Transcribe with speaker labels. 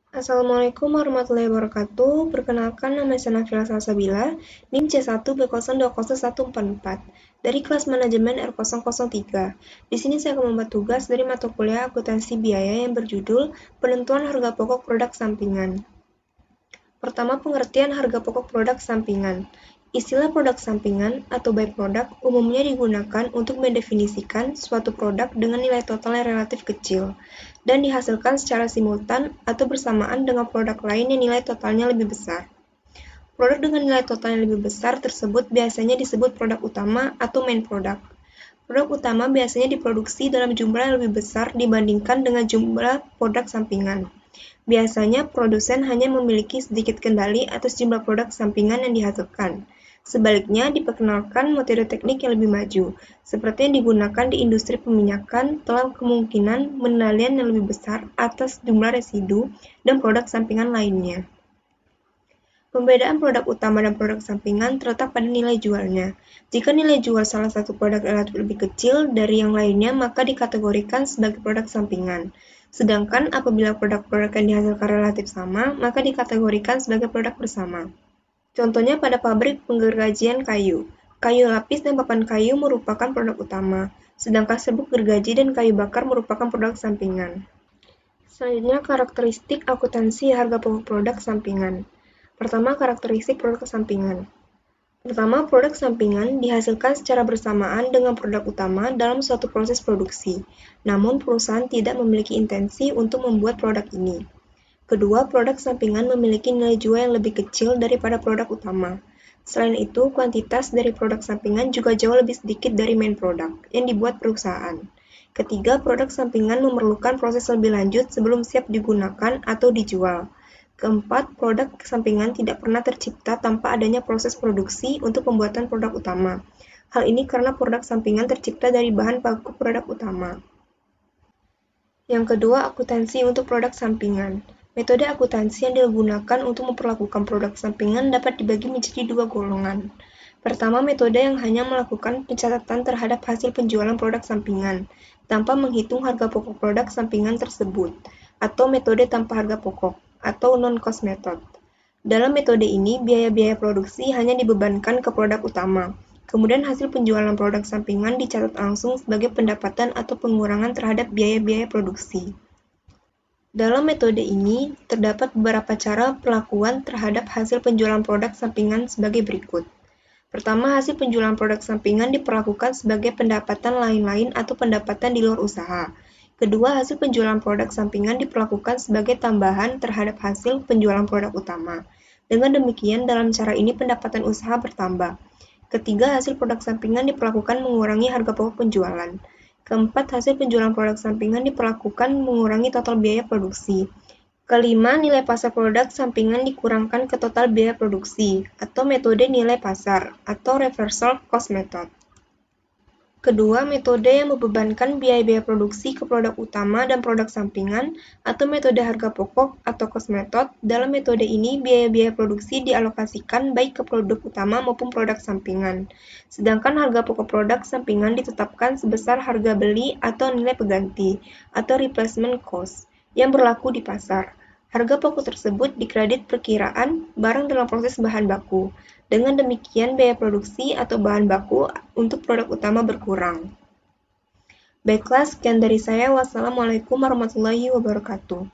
Speaker 1: Assalamualaikum warahmatullahi wabarakatuh. Perkenalkan, nama saya Nafila Salsabila, NIM C1B0201444 dari kelas manajemen R003. Di sini saya akan membuat tugas dari mata kuliah akuntansi biaya yang berjudul Penentuan Harga Pokok Produk Sampingan. Pertama, pengertian harga pokok produk sampingan. Istilah produk sampingan atau byproduct umumnya digunakan untuk mendefinisikan suatu produk dengan nilai total yang relatif kecil dan dihasilkan secara simultan atau bersamaan dengan produk lain yang nilai totalnya lebih besar. Produk dengan nilai total yang lebih besar tersebut biasanya disebut produk utama atau main product. Produk utama biasanya diproduksi dalam jumlah yang lebih besar dibandingkan dengan jumlah produk sampingan. Biasanya, produsen hanya memiliki sedikit kendali atas jumlah produk sampingan yang dihasilkan. Sebaliknya, diperkenalkan metode teknik yang lebih maju, seperti yang digunakan di industri peminyakan dalam kemungkinan pengendalian yang lebih besar atas jumlah residu dan produk sampingan lainnya. Pembedaan produk utama dan produk sampingan terletak pada nilai jualnya. Jika nilai jual salah satu produk relatif lebih kecil dari yang lainnya, maka dikategorikan sebagai produk sampingan. Sedangkan apabila produk-produk yang dihasilkan relatif sama, maka dikategorikan sebagai produk bersama. Contohnya pada pabrik penggergajian kayu. Kayu lapis dan papan kayu merupakan produk utama, sedangkan serbuk gergaji dan kayu bakar merupakan produk sampingan. Selanjutnya, karakteristik akuntansi harga pokok produk sampingan. Pertama, karakteristik produk sampingan. Pertama, produk sampingan dihasilkan secara bersamaan dengan produk utama dalam suatu proses produksi, namun perusahaan tidak memiliki intensi untuk membuat produk ini. Kedua, produk sampingan memiliki nilai jual yang lebih kecil daripada produk utama. Selain itu, kuantitas dari produk sampingan juga jauh lebih sedikit dari main product yang dibuat perusahaan. Ketiga, produk sampingan memerlukan proses lebih lanjut sebelum siap digunakan atau dijual. Keempat, produk sampingan tidak pernah tercipta tanpa adanya proses produksi untuk pembuatan produk utama. Hal ini karena produk sampingan tercipta dari bahan baku produk utama. Yang kedua, akuntansi untuk produk sampingan. Metode akuntansi yang digunakan untuk memperlakukan produk sampingan dapat dibagi menjadi dua golongan. Pertama, metode yang hanya melakukan pencatatan terhadap hasil penjualan produk sampingan, tanpa menghitung harga pokok produk sampingan tersebut, atau metode tanpa harga pokok, atau non-cost method. Dalam metode ini, biaya-biaya produksi hanya dibebankan ke produk utama. Kemudian hasil penjualan produk sampingan dicatat langsung sebagai pendapatan atau pengurangan terhadap biaya-biaya produksi. Dalam metode ini, terdapat beberapa cara perlakuan terhadap hasil penjualan produk sampingan sebagai berikut. Pertama, hasil penjualan produk sampingan diperlakukan sebagai pendapatan lain-lain atau pendapatan di luar usaha. Kedua, hasil penjualan produk sampingan diperlakukan sebagai tambahan terhadap hasil penjualan produk utama. Dengan demikian, dalam cara ini pendapatan usaha bertambah. Ketiga, hasil produk sampingan diperlakukan mengurangi harga pokok penjualan. Keempat, hasil penjualan produk sampingan diperlakukan mengurangi total biaya produksi. Kelima, nilai pasar produk sampingan dikurangkan ke total biaya produksi, atau metode nilai pasar, atau reversal cost method. Kedua, metode yang membebankan biaya-biaya produksi ke produk utama dan produk sampingan, atau metode harga pokok atau cost method. Dalam metode ini, biaya-biaya produksi dialokasikan baik ke produk utama maupun produk sampingan. Sedangkan harga pokok produk sampingan ditetapkan sebesar harga beli atau nilai pengganti, atau replacement cost, yang berlaku di pasar. Harga pokok tersebut dikredit perkiraan barang dalam proses bahan baku. Dengan demikian, biaya produksi atau bahan baku untuk produk utama berkurang. Baiklah, sekian dari saya. Wassalamualaikum warahmatullahi wabarakatuh.